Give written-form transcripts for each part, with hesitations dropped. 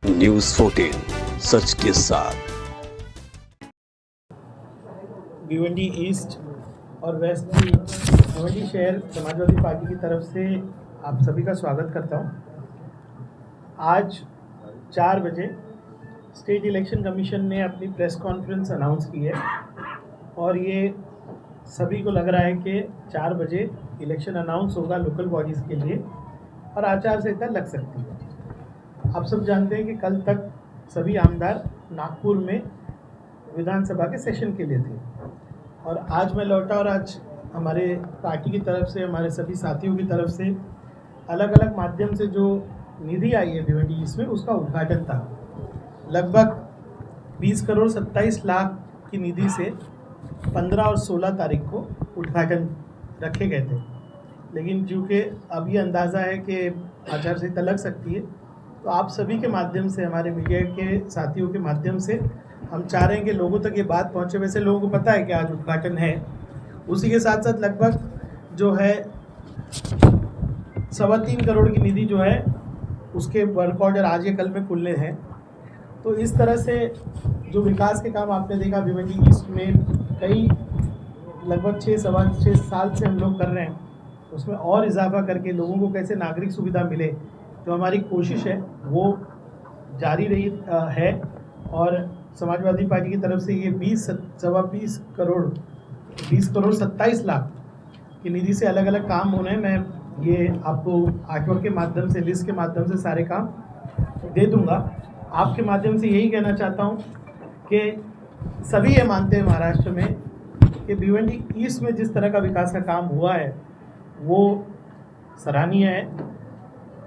News 14 सच के साथ। Bhiwandi east और वेस्ट की भिवंडी शहर समाजवादी पार्टी की तरफ से आप सभी का स्वागत करता हूं। आज 4 बजे स्टेट इलेक्शन कमीशन ने अपनी प्रेस कॉन्फ्रेंस अनाउंस की है और ये सभी को लग रहा है कि 4 बजे इलेक्शन अनाउंस होगा लोकल बॉडीज़ के लिए और आचार संहिता लग सकती है। आप सब जानते हैं कि कल तक सभी आमदार नागपुर में विधानसभा के सेशन के लिए थे और आज मैं लौटा और आज हमारे पार्टी की तरफ से, हमारे सभी साथियों की तरफ से अलग अलग माध्यम से जो निधि आई है भिवंडी इसमें, उसका उद्घाटन था। लगभग 20 करोड़ 27 लाख की निधि से 15 और 16 तारीख को उद्घाटन रखे गए थे, लेकिन चूँकि अब ये अंदाज़ा है कि आचार संहिता लग सकती है, तो आप सभी के माध्यम से, हमारे मीडिया के साथियों के माध्यम से हम चाह रहे हैं कि लोगों तक ये बात पहुंचे। वैसे लोगों को पता है कि आज उद्घाटन है, उसी के साथ साथ लगभग जो है 3.25 करोड़ की निधि जो है उसके वर्क ऑर्डर आज या कल में खुलने हैं। तो इस तरह से जो विकास के काम आपने देखा भिवंडी ईस्ट में कई लगभग 6 साल से हम लोग कर रहे हैं, उसमें और इजाफा करके लोगों को कैसे नागरिक सुविधा मिले, तो हमारी कोशिश है वो जारी रही है। और समाजवादी पार्टी की तरफ से ये 20 करोड़ 27 लाख की निधि से अलग अलग काम होने हैं। मैं ये आपको आर्टवर्क के माध्यम से, लिस्ट के माध्यम से सारे काम दे दूंगा। आपके माध्यम से यही कहना चाहता हूँ कि सभी ये मानते हैं महाराष्ट्र में कि भिवंडी ईस्ट में जिस तरह का विकास का काम हुआ है वो सराहनीय है।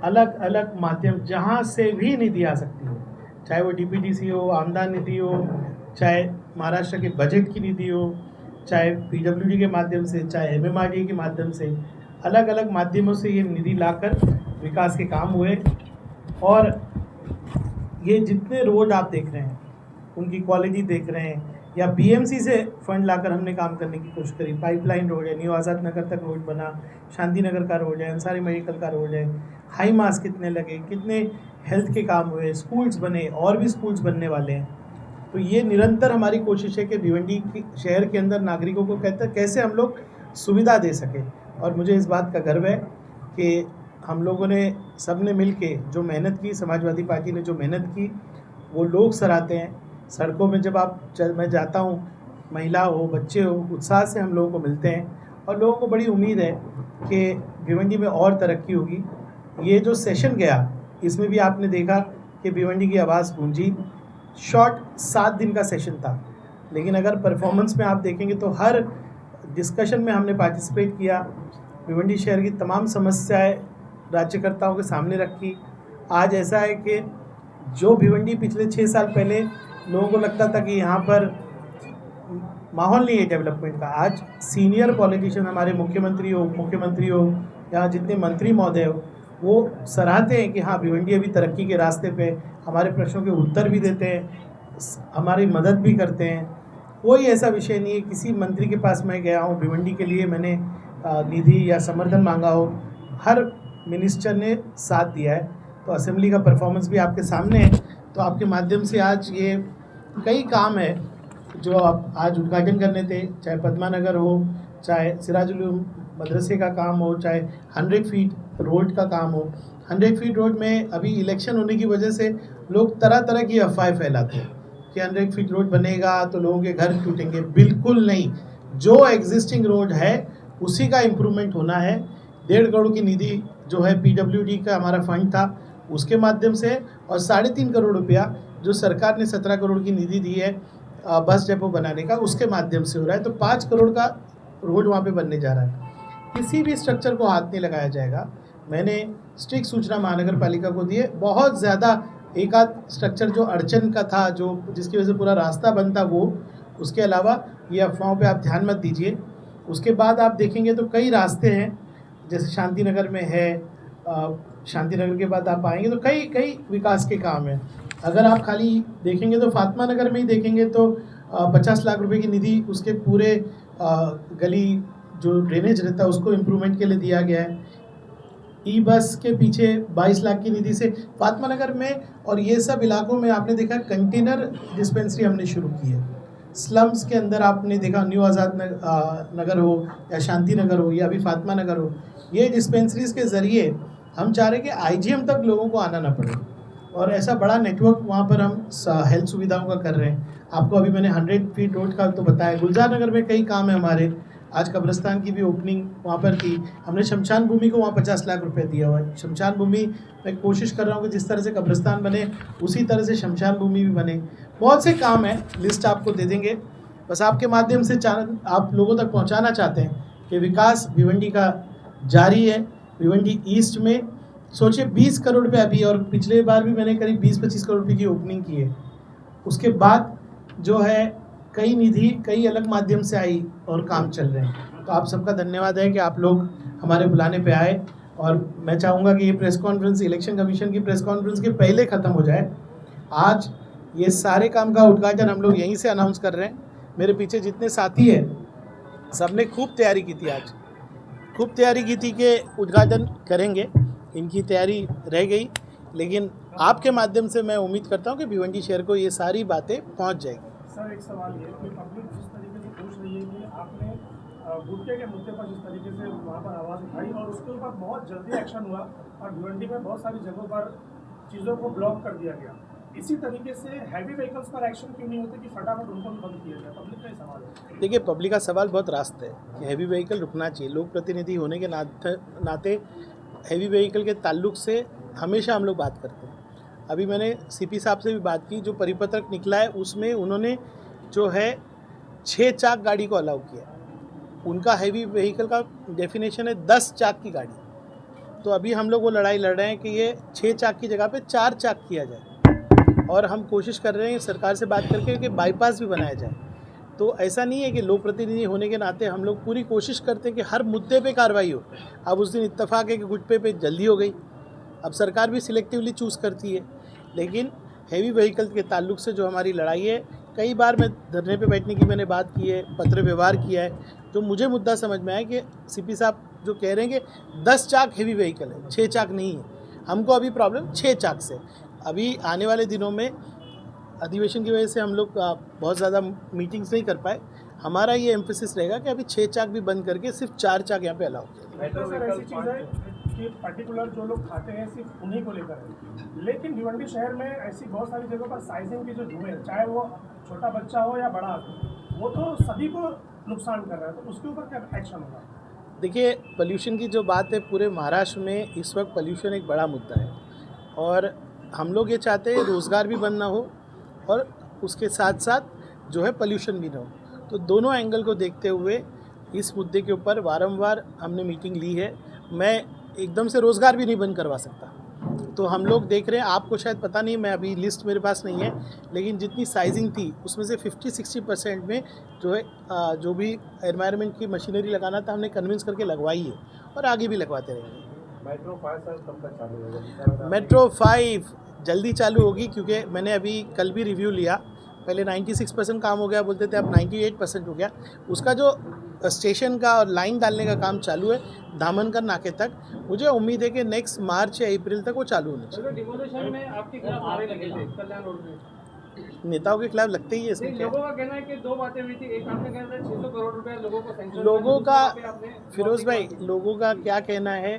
अलग अलग माध्यम जहाँ से भी निधि आ सकती है, चाहे वो डीपीटीसी हो, आमदन निधि हो, चाहे महाराष्ट्र के बजट की निधि हो, चाहे पीडब्ल्यूडी के माध्यम से, चाहे एमएमआरडी के माध्यम से, अलग अलग माध्यमों से ये निधि लाकर विकास के काम हुए। और ये जितने रोड आप देख रहे हैं उनकी क्वालिटी देख रहे हैं, या बीएमसी से फंड लाकर हमने काम करने की कोशिश करी। पाइपलाइन रोड है, न्यू आज़ाद नगर तक रोड बना, शांति नगर का रोड है, अंसारी मेडिकल का रोड है, हाई मास कितने लगे, कितने हेल्थ के काम हुए, स्कूल्स बने, और भी स्कूल्स बनने वाले हैं। तो ये निरंतर हमारी कोशिश है कि भिवंडी की शहर के अंदर नागरिकों को कैसे हम लोग सुविधा दे सकें। और मुझे इस बात का गर्व है कि हम लोगों ने सब ने मिल के जो मेहनत की, समाजवादी पार्टी ने जो मेहनत की वो लोग सराहते हैं। सड़कों में जब मैं जाता हूँ, महिला हो, बच्चे हो, उत्साह से हम लोगों को मिलते हैं और लोगों को बड़ी उम्मीद है कि भिवंडी में और तरक्की होगी। ये जो सेशन गया इसमें भी आपने देखा कि भिवंडी की आवाज़ गूंजी। शॉर्ट 7 दिन का सेशन था, लेकिन अगर परफॉर्मेंस में आप देखेंगे तो हर डिस्कशन में हमने पार्टिसिपेट किया, भिवंडी शहर की तमाम समस्याएं राज्यकर्ताओं के सामने रखी। आज ऐसा है कि जो भिवंडी पिछले 6 साल पहले लोगों को लगता था कि यहाँ पर माहौल नहीं है डेवलपमेंट का, आज सीनियर पॉलिटिशियन, हमारे मुख्यमंत्री हो, उप मुख्यमंत्री हो, यहाँ जितने मंत्री महोदय हो, वो सराहते हैं कि हाँ भिवंडी अभी तरक्की के रास्ते पे, हमारे प्रश्नों के उत्तर भी देते हैं, हमारी मदद भी करते हैं। कोई ऐसा विषय नहीं है किसी मंत्री के पास मैं गया हूँ भिवंडी के लिए मैंने निधि या समर्थन मांगा हो, हर मिनिस्टर ने साथ दिया है। तो असेंबली का परफॉर्मेंस भी आपके सामने है। तो आपके माध्यम से आज ये कई काम है जो आप आज उद्घाटन करने थे, चाहे पद्मानगर हो, चाहे सिराजुल मदरसे का काम हो, चाहे 100 फीट रोड का काम हो। 100 फीट रोड में अभी इलेक्शन होने की वजह से लोग तरह तरह की अफवाहें फैलाते हैं कि 100 फीट रोड बनेगा तो लोगों के घर टूटेंगे। बिल्कुल नहीं, जो एग्जिस्टिंग रोड है उसी का इम्प्रूवमेंट होना है। 1.5 करोड़ की निधि जो है पीडब्ल्यूडी का हमारा फंड था उसके माध्यम से, और 3.5 करोड़ रुपया जो सरकार ने 17 करोड़ की निधि दी है बस डेपो बनाने का, उसके माध्यम से हो रहा है। तो 5 करोड़ का रोड वहाँ पे बनने जा रहा है। किसी भी स्ट्रक्चर को हाथ नहीं लगाया जाएगा। मैंने स्ट्रिक्ट सूचना महानगर पालिका को दी है। बहुत ज़्यादा एक आध स्ट्रक्चर जो अड़चन का था, जो जिसकी वजह से पूरा रास्ता बंद था, वो, उसके अलावा ये अफवाहों पे आप ध्यान मत दीजिए। उसके बाद आप देखेंगे तो कई रास्ते हैं, जैसे शांति नगर में है, शांति नगर के बाद आप आएंगे तो कई विकास के काम हैं। अगर आप खाली देखेंगे तो फातिमा नगर में ही देखेंगे तो 50 लाख रुपए की निधि उसके पूरे गली जो ड्रेनेज रहता है उसको इम्प्रूवमेंट के लिए दिया गया है। ई बस के पीछे 22 लाख की निधि से फातिमा नगर में और ये सब इलाकों में आपने देखा कंटेनर डिस्पेंसरी हमने शुरू की है। स्लम्स के अंदर आपने देखा न्यू आज़ाद नगर हो या शांति नगर हो या अभी फातिमा नगर हो, ये डिस्पेंसरीज के ज़रिए हम चाह रहे हैं कि आईजीएम तक लोगों को आना ना पड़े और ऐसा बड़ा नेटवर्क वहाँ पर हम हेल्थ सुविधाओं का कर रहे हैं। आपको अभी मैंने 100 फीट रोड का तो बताया। गुलजार नगर में कई काम है हमारे, आज कब्रिस्तान की भी ओपनिंग वहाँ पर की हमने। शमशान भूमि को वहाँ 50 लाख रुपए दिया हुआ है। शमशान भूमि मैं कोशिश कर रहा हूँ कि जिस तरह से कब्रिस्तान बने उसी तरह से शमशान भूमि भी बने। बहुत से काम है, लिस्ट आपको दे देंगे। बस आपके माध्यम से आप लोगों तक पहुँचाना चाहते हैं कि विकास भिवंडी का जारी है। भिवंडी ईस्ट में सोचिए 20 करोड़ रुपये अभी, और पिछले बार भी मैंने करीब 20-25 करोड़ रुपये की ओपनिंग की है। उसके बाद जो है कई निधि कई अलग माध्यम से आई और काम चल रहे हैं। तो आप सबका धन्यवाद है कि आप लोग हमारे बुलाने पे आए, और मैं चाहूँगा कि ये प्रेस कॉन्फ्रेंस इलेक्शन कमीशन की प्रेस कॉन्फ्रेंस के पहले ख़त्म हो जाए। आज ये सारे काम का उद्घाटन हम लोग यहीं से अनाउंस कर रहे हैं। मेरे पीछे जितने साथी हैं सब ने खूब तैयारी की थी, आज खूब तैयारी की थी कि उद्घाटन करेंगे। इनकी तैयारी रह गई, लेकिन आपके माध्यम से मैं उम्मीद करता हूं कि भिवंडी शहर को ये सारी बातें पहुंच जाएगी। सर, एक सवाल ये कि पब्लिक जिस तरीके से पूछ रही है कि आपने गुटखे के मुद्दे पर जिस तरीके से वहाँ पर आवाज़ उठाई और उसके ऊपर बहुत जल्दी एक्शन हुआ और भिवंडी में बहुत सारी जगहों पर चीज़ों को ब्लॉक कर दिया गया, इसी तरीके से हैवी व्हीकल्स पर एक्शन क्यों नहीं होते कि फटाफट उनको भी बंद किया जाए? पब्लिक का ही सवाल है। देखिए, पब्लिक का सवाल बहुत रास्त है कि हैवी व्हीकल रुकना चाहिए। लोक प्रतिनिधि होने के नाते हैवी व्हीकल के ताल्लुक से हमेशा हम लोग बात करते हैं। अभी मैंने सीपी साहब से भी बात की, जो परिपत्रक निकला है उसमें उन्होंने जो है 6 चाक गाड़ी को अलाउ किया। उनका हैवी व्हीकल का डेफिनेशन है 10 चाक की गाड़ी। तो अभी हम लोग वो लड़ाई लड़ रहे हैं कि ये 6 चाक की जगह पे 4 चाक किया जाए, और हम कोशिश कर रहे हैं सरकार से बात करके कि बाईपास भी बनाया जाए। तो ऐसा नहीं है कि लोक प्रतिनिधि होने के नाते हम लोग पूरी कोशिश करते हैं कि हर मुद्दे पे कार्रवाई हो। अब उस दिन इत्तेफाक है कि गुटपे पे जल्दी हो गई, अब सरकार भी सिलेक्टिवली चूज़ करती है। लेकिन हैवी व्हीकल के ताल्लुक से जो हमारी लड़ाई है, कई बार मैं धरने पे बैठने की मैंने बात की है, पत्र व्यवहार किया है। तो मुझे मुद्दा समझ में आया कि सीपी साहब जो कह रहे हैं कि 10 चाक हैवी व्हीकल है, 6 चाक नहीं है। हमको अभी प्रॉब्लम 6 चाक से। अभी आने वाले दिनों में अधिवेशन की वजह से हम लोग बहुत ज़्यादा मीटिंग्स नहीं कर पाए। हमारा ये एम्फेसिस रहेगा कि अभी 6 चाक भी बंद करके सिर्फ 4 चाक यहाँ पे अलाउ किया। तो सर, ऐसी चीज़ है कि पर्टिकुलर जो लोग खाते हैं सिर्फ उन्हीं को लेकर है, लेकिन भिवंडी शहर में ऐसी बहुत सारी जगहों पर साइजिंग की जो धुएं, चाहे वो छोटा बच्चा हो या बड़ा आदमी, वो तो सभी को नुकसान कर रहा है। तो उसके ऊपर क्या एक्शन होगा? देखिए, पोल्यूशन की जो बात है, पूरे महाराष्ट्र में इस वक्त पोल्यूशन एक बड़ा मुद्दा है, और हम लोग ये चाहते हैं रोज़गार भी बंद ना हो और उसके साथ साथ जो है पोल्यूशन भी ना हो। तो दोनों एंगल को देखते हुए इस मुद्दे के ऊपर वारंवार हमने मीटिंग ली है। मैं एकदम से रोज़गार भी नहीं बंद करवा सकता, तो हम लोग देख रहे हैं। आपको शायद पता नहीं, मैं अभी लिस्ट मेरे पास नहीं है, लेकिन जितनी साइजिंग थी उसमें से 50-60% में जो है जो भी एनवायरनमेंट की मशीनरी लगाना था हमने कन्विंस करके लगवाई है, और आगे भी लगवाते रहेंगे। मेट्रो 5 साल कब तक चालू होगा? मेट्रो 5 जल्दी चालू होगी, क्योंकि मैंने अभी कल भी रिव्यू लिया। पहले 96% काम हो गया बोलते थे, अब 98% हो गया। उसका जो स्टेशन का और लाइन डालने का काम चालू है धामनकर नाके तक। मुझे उम्मीद है कि नेक्स्ट मार्च या अप्रैल तक वो चालू होना चाहिए। डिमोलिशन में आपके खिलाफ नारे लगे थे कल्याण रोड में, नेताओं के खिलाफ लगते ही है इसमें। लोगों का कहना है कि 2 बातें हुई थी। एक आपने कहा था 600 करोड़ रुपए लोगों को सैंक्शन, लोगों का फिरोज भाई, लोगों का क्या कहना है,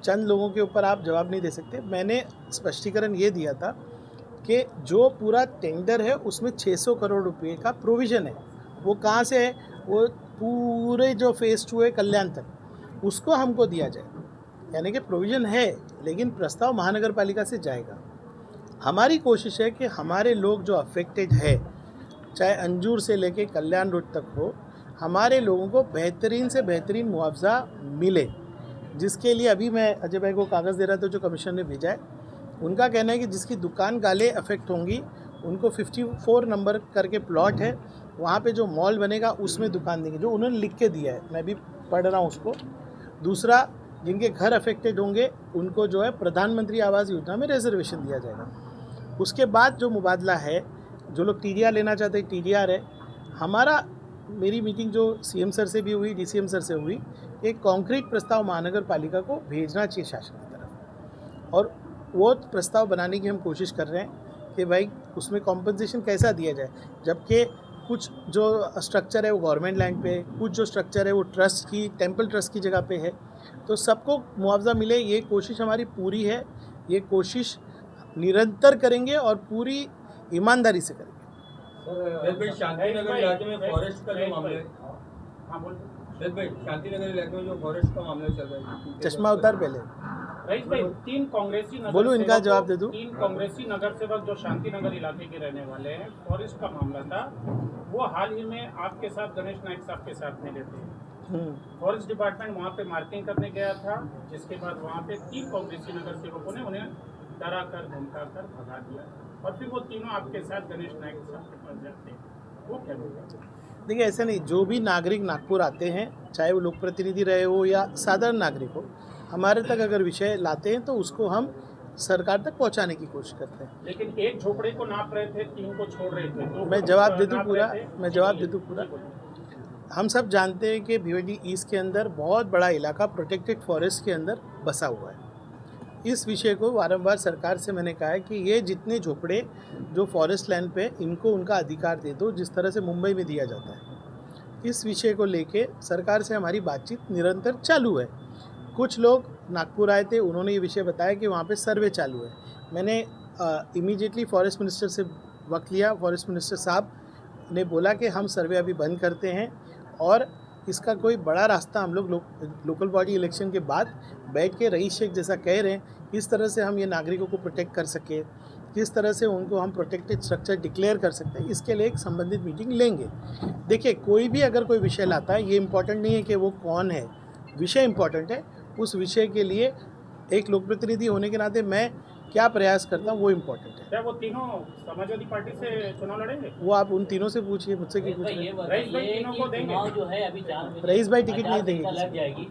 चंद लोगों के ऊपर आप जवाब नहीं दे सकते। मैंने स्पष्टीकरण ये दिया था कि जो पूरा टेंडर है उसमें 600 करोड़ रुपए का प्रोविज़न है। वो कहाँ से है? वो पूरे जो फेज़ 2 है कल्याण तक, उसको हमको दिया जाए। यानी कि प्रोविज़न है, लेकिन प्रस्ताव महानगर पालिका से जाएगा। हमारी कोशिश है कि हमारे लोग जो अफेक्टेड है, चाहे अंजूर से लेके कल्याण रोड तक हो, हमारे लोगों को बेहतरीन से बेहतरीन मुआवजा मिले, जिसके लिए अभी मैं अजय भाई को कागज़ दे रहा था जो कमीशन ने भेजा है। उनका कहना है कि जिसकी दुकान गाले अफेक्ट होंगी उनको 54 नंबर करके प्लॉट है, वहाँ पे जो मॉल बनेगा उसमें दुकान देंगे, जो उन्होंने लिख के दिया है। मैं भी पढ़ रहा हूँ उसको। दूसरा, जिनके घर अफेक्टेड होंगे उनको जो है प्रधानमंत्री आवास योजना में रिजर्वेशन दिया जाएगा। उसके बाद जो मुबादला है, जो लोग TDR लेना चाहते हैं TDR है। मेरी मीटिंग जो CM सर से भी हुई, DCM सर से हुई, एक कॉन्क्रीट प्रस्ताव महानगर पालिका को भेजना चाहिए शासन। और वो प्रस्ताव बनाने की हम कोशिश कर रहे हैं कि भाई उसमें कॉम्पनसेशन कैसा दिया जाए, जबकि कुछ जो स्ट्रक्चर है वो गवर्नमेंट लैंड पे है, कुछ जो स्ट्रक्चर है वो ट्रस्ट की, टेंपल ट्रस्ट की जगह पे है, तो सबको मुआवजा मिले, ये कोशिश हमारी पूरी है। ये कोशिश निरंतर करेंगे और पूरी ईमानदारी से करेंगे। शांतिनगर इलाके में फॉरेस्ट का जो मामला है, शांतिनगर इलाके में जो फॉरेस्ट का मामला चल रहा है, चश्मा उतार पहले। रईस भाई, 3 कांग्रेसी नगर बोलो, इनका जवाब दे दूं। 3 कांग्रेसी नगर सेवक जो शांतिनगर इलाके के रहने वाले हैं, फॉरेस्ट का मामला था, वो हाल ही में आपके साथ गणेश नाइक साहब के साथ मिले थे। फॉरेस्ट डिपार्टमेंट वहाँ पे मार्किंग करने गया था, जिसके बाद वहाँ पे 3 कांग्रेसी नगर सेवकों ने उन्हें डरा कर धमका कर भगा दिया, और फिर वो तीनों आपके साथ गणेश नाइक साहब के पास जाते हैं, वो क्या होगा? देखिए, ऐसा नहीं, जो भी नागरिक नागपुर आते हैं, चाहे वो लोक प्रतिनिधि रहे हो या साधारण नागरिक हो, हमारे तक अगर विषय लाते हैं तो उसको हम सरकार तक पहुंचाने की कोशिश करते हैं। लेकिन एक झोपड़े को नाप रहे थे, 3 को छोड़ रहे थे, तो मैं जवाब दे दूं पूरा। हम सब जानते हैं कि भिवंडी ईस्ट के अंदर बहुत बड़ा इलाका प्रोटेक्टेड फॉरेस्ट के अंदर बसा हुआ है। इस विषय को बारंबार सरकार से मैंने कहा है कि ये जितने झोपड़े जो फॉरेस्ट लैंड पे, इनको उनका अधिकार दे दो, जिस तरह से मुंबई में दिया जाता है। इस विषय को लेके सरकार से हमारी बातचीत निरंतर चालू है। कुछ लोग नागपुर आए थे, उन्होंने ये विषय बताया कि वहाँ पे सर्वे चालू है। मैंने इमीडिएटली फॉरेस्ट मिनिस्टर से वक्त लिया। फॉरेस्ट मिनिस्टर साहब ने बोला कि हम सर्वे अभी बंद करते हैं और इसका कोई बड़ा रास्ता हम लोग लोकल बॉडी इलेक्शन के बाद बैठ के रईस शेख जैसा कह रहे हैं, किस तरह से हम ये नागरिकों को प्रोटेक्ट कर सके, किस तरह से उनको हम प्रोटेक्टेड स्ट्रक्चर डिक्लेयर कर सकते हैं, इसके लिए एक संबंधित मीटिंग लेंगे। देखिए, कोई भी अगर कोई विषय लाता है, ये इम्पोर्टेंट नहीं है कि वो कौन है, विषय इम्पोर्टेंट है। उस विषय के लिए एक लोक प्रतिनिधि होने के नाते मैं क्या प्रयास करता हूँ वो इम्पोर्टेंट है। क्या वो तीनों समाजवादी पार्टी से चुनाव लड़ेंगे? वो आप उन तीनों से पूछिए, मुझसे क्यों पूछ रहे हैं? रईस भाई तीनों को देंगे? चुनाव जो है अभी 4 बजे रईस भाई टिकट नहीं देंगे लग जाएगी,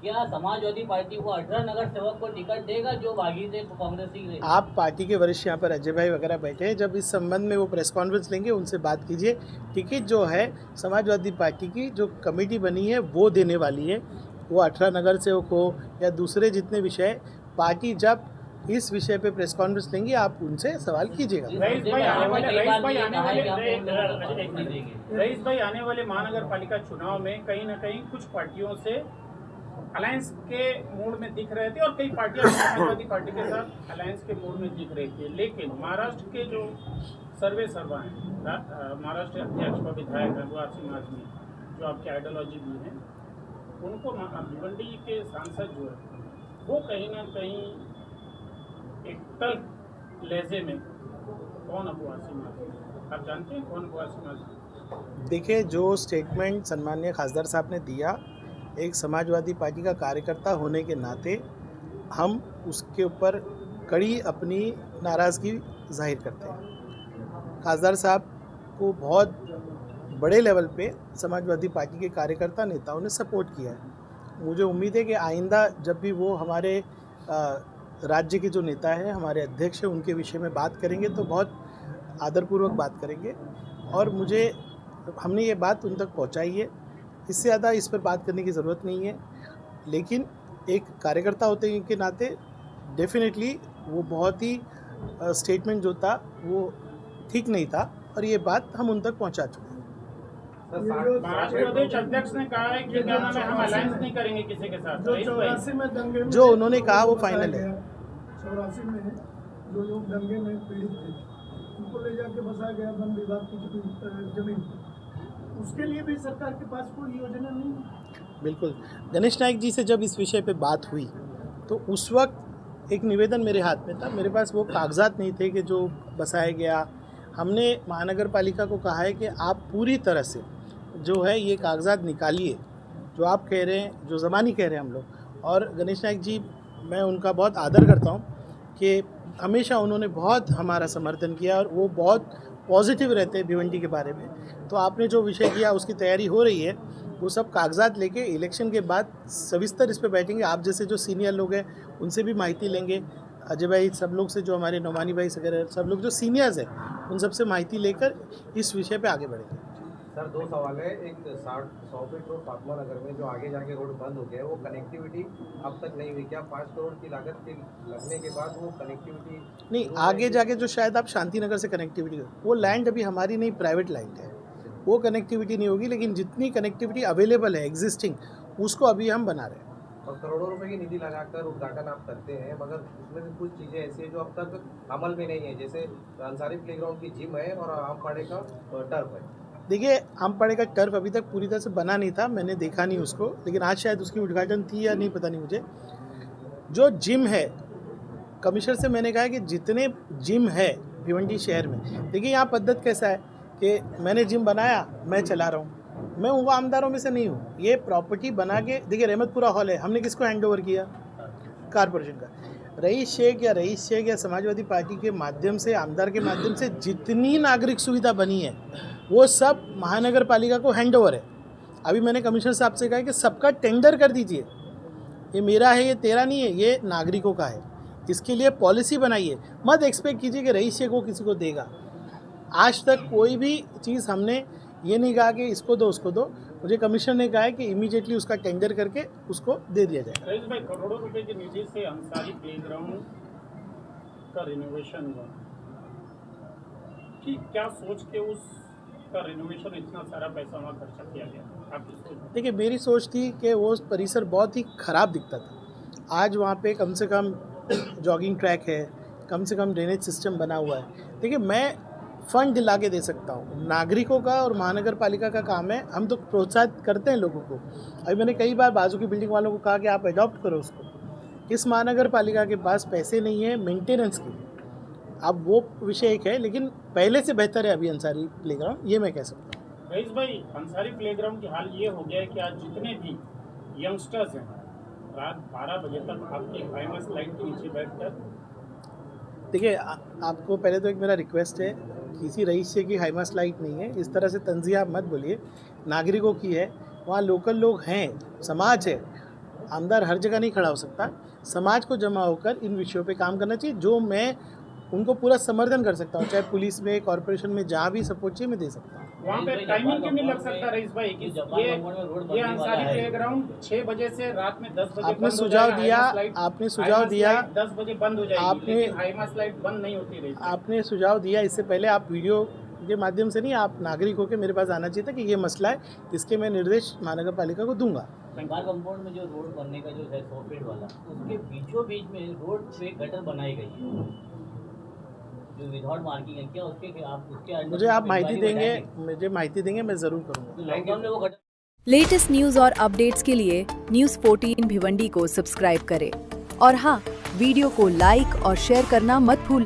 क्या समाजवादी पार्टी को 18 नगर सेवक को टिकट देगा जो बागी थे कांग्रेसी? आप पार्टी के वरिष्ठ यहाँ पर अजय भाई वगैरह बैठे हैं, जब इस संबंध में वो प्रेस कॉन्फ्रेंस लेंगे, उनसे बात कीजिए। टिकट जो है समाजवादी पार्टी की जो कमेटी बनी है वो देने वाली है। वो 18 नगर सेवक हो या दूसरे जितने विषय, पार्टी जब इस विषय पे प्रेस कॉन्फ्रेंस लेंगी, आप उनसे सवाल कीजिएगा। रईस भाई आने वाले महानगर पालिका चुनाव में कहीं ना कहीं कुछ पार्टियों से अलायंस के मूड में दिख रहे थे और कई पार्टियां समाजवादी पार्टी के साथ अलायंस के मूड में दिख रही थी, लेकिन महाराष्ट्र के जो सर्वा हैं, महाराष्ट्र अध्यक्ष व विधायक रघुवर सिंह आजमी, जो आपके आइडियोलॉजी भी हैं, उनको भिवंडी के सांसद जो है वो कहीं ना कहीं एक तल्ख लहजे में कौन अबू आसिम आजमी, आप जानते हैं कौन अबू आसिम आजमी? देखिए, जो स्टेटमेंट सम्माननीय खासदार साहब ने दिया, एक समाजवादी पार्टी का कार्यकर्ता होने के नाते हम उसके ऊपर कड़ी अपनी नाराज़गी जाहिर करते हैं। खासदार साहब को बहुत बड़े लेवल पे समाजवादी पार्टी के कार्यकर्ता नेताओं ने सपोर्ट किया है। मुझे उम्मीद है कि आइंदा जब भी वो हमारे राज्य के जो नेता हैं, हमारे अध्यक्ष हैं, उनके विषय में बात करेंगे तो बहुत आदरपूर्वक बात करेंगे, और हमने ये बात उन तक पहुंचाई है। इससे ज़्यादा इस पर बात करने की ज़रूरत नहीं है, लेकिन एक कार्यकर्ता होते के नाते डेफिनेटली वो बहुत ही स्टेटमेंट जो था वो ठीक नहीं था, और ये बात हम उन तक पहुंचा चुके हैं। महाराष्ट्र प्रदेश अध्यक्ष ने कहा है कि क्या नाम है, हम अलायंस नहीं करेंगे किसी के साथ। 84 में दंगे में जो उन्होंने कहा वो फाइनल है। 84 में जो लोग दंगे में पीड़ित थे उनको ले जाके बसाया गया वन विभाग की जमीन, उसके लिए भी सरकार के पास कोई योजना नहीं है। बिल्कुल, गणेश नाइक जी से जब इस विषय पे बात हुई तो उस वक्त एक निवेदन मेरे हाथ में था, मेरे पास वो कागजात नहीं थे कि जो बसाया गया। हमने महानगर पालिका को कहा है कि आप पूरी तरह से जो है ये कागजात निकालिए, जो आप कह रहे हैं, जो ज़बानी कह रहे हैं हम लोग। और गणेश नाइक जी, मैं उनका बहुत आदर करता हूँ कि हमेशा उन्होंने बहुत हमारा समर्थन किया और वो बहुत पॉजिटिव रहते हैं भिवंडी के बारे में। तो आपने जो विषय किया उसकी तैयारी हो रही है, वो सब कागजात लेके इलेक्शन के बाद सविस्तर इस पर बैठेंगे। आप जैसे जो सीनियर लोग हैं उनसे भी माहिती लेंगे, अजय भाई, सब लोग से, जो हमारे नौमानी भाई वगैरह, सब लोग जो सीनियर्स हैं उन सब से माहिती लेकर इस विषय पे आगे बढ़ेंगे। सर दो सवाल है, एक 100 फीट रोड फातिमा नगर में जो आगे जाके रोड बंद हो गया है वो कनेक्टिविटी अब तक नहीं हुई, क्या 5 करोड़ की लागत के लगने के बाद वो कनेक्टिविटी नहीं, आगे जाके जो शायद आप शांति नगर से कनेक्टिविटी, वो लैंड अभी हमारी नहीं, प्राइवेट लैंड है, वो कनेक्टिविटी नहीं होगी, लेकिन जितनी कनेक्टिविटी अवेलेबल है एग्जिस्टिंग उसको अभी हम बना रहे हैं। और करोड़ों रुपए की निधि लगाकर उद्घाटन आप करते हैं, मगर उसमें से कुछ चीज़ें ऐसी है जो अब तक अमल में नहीं है, जैसे अंसारी प्लेग्राउंड की जिम है और आमपाड़े का टर्फ है। देखिए, आमपाड़े का टर्फ अभी तक पूरी तरह से बना नहीं था, मैंने देखा नहीं उसको, लेकिन आज शायद उसकी उद्घाटन थी या नहीं पता नहीं मुझे। जो जिम है, कमिश्नर से मैंने कहा कि जितने जिम है भिवंडी शहर में, देखिए यहाँ पद्धत कैसा है कि मैंने जिम बनाया, मैं चला रहा हूँ, मैं वो आमदारों में से नहीं हूँ। ये प्रॉपर्टी बना के, देखिए रहमतपुरा हॉल है, हमने किसको हैंड ओवर किया? कारपोरेशन का। रईस शेख या समाजवादी पार्टी के माध्यम से, आमदार के माध्यम से जितनी नागरिक सुविधा बनी है वो सब महानगर पालिका को हैंड ओवर है। अभी मैंने कमिश्नर साहब से कहा कि सबका टेंडर कर दीजिए, ये मेरा है, ये तेरा नहीं है, ये नागरिकों का है, इसके लिए पॉलिसी बनाइए। मत एक्सपेक्ट कीजिए कि रईस शेख को किसी को देगा। आज तक कोई भी चीज़ हमने ये नहीं कहा कि इसको दो उसको दो, मुझे कमिश्नर ने कहा है कि इमीडिएटली उसका टेंडर करके उसको दे दिया जाएगा। रईस भाई, करोड़ों रुपए की निधि से अंसारी प्लेग्राउंड का रिनोवेशन हुआ, कि क्या सोच के उसका रिनोवेशन इतना सारा पैसा वहाँ खर्चा किया गया? आपकी सोच? देखिए, मेरी सोच थी कि वो परिसर बहुत ही ख़राब दिखता था। आज वहाँ पे कम से कम जॉगिंग ट्रैक है, कम से कम ड्रेनेज सिस्टम बना हुआ है। देखिए, मैं फंड दिला के दे सकता हूँ, नागरिकों का और महानगर पालिका का काम है, हम तो प्रोत्साहित करते हैं लोगों को। अभी मैंने कई बार बाजू की बिल्डिंग वालों को कहा कि आप अडॉप्ट करो उसको। इस महानगर पालिका के पास पैसे नहीं है मेंटेनेंस के, अब वो विषय एक है, लेकिन पहले से बेहतर है अभी अंसारी प्लेग्राउंड, ये मैं कह सकता हूँ। रईस भाई, अंसारी प्लेग्राउंड की हाल ये हो गया है कि आज जितने भी यंगस्टर्स हैं रात 12 बजे तक आपकी फेमस लाइट के नीचे बैठकर, देखिए, आपको पहले तो एक मेरा रिक्वेस्ट है, किसी रईस से की हाईमास लाइट नहीं है, इस तरह से तंजिया मत बोलिए, नागरिकों की है, वहाँ लोकल लोग हैं, समाज है, आमदार हर जगह नहीं खड़ा हो सकता, समाज को जमा होकर इन विषयों पे काम करना चाहिए, जो मैं उनको पूरा समर्थन कर सकता हूँ, चाहे पुलिस में, कॉर्पोरेशन में, जहाँ भी सपोर्ट चाहिए मैं दे सकता हूँ। वहाँ पे टाइमिंग क्यों नहीं लग सकता रईस भाई कि ये अंसारी प्लेग्राउंड 6 बजे से रात में 10 बजे आपने सुझाव दिया 10 बजे बंद हो जाएगी, लेकिन हाईमास लाइट बंद नहीं होती रही। आपने सुझाव दिया, इससे पहले आप वीडियो के माध्यम से नहीं, आप नागरिक होकर मेरे पास आना चाहिए था कि ये मसला है, इसके मैं निर्देश महानगर पालिका को दूंगा। बार कंपाउंड में जो रोड बनने का जो है 100 फीट वाला, उसके बीचों बीच में रोड पे गटर बनाई गई है जो विदाउट मार्किंग है, क्या उसके आप उसके मुझे आप माहिती देंगे, मैं ज़रूर करूँगा। लेटेस्ट न्यूज़ और अपडेट्स के लिए न्यूज़ 14 भिवंडी को सब्सक्राइब करें और हाँ, वीडियो को लाइक और शेयर करना मत भूलें।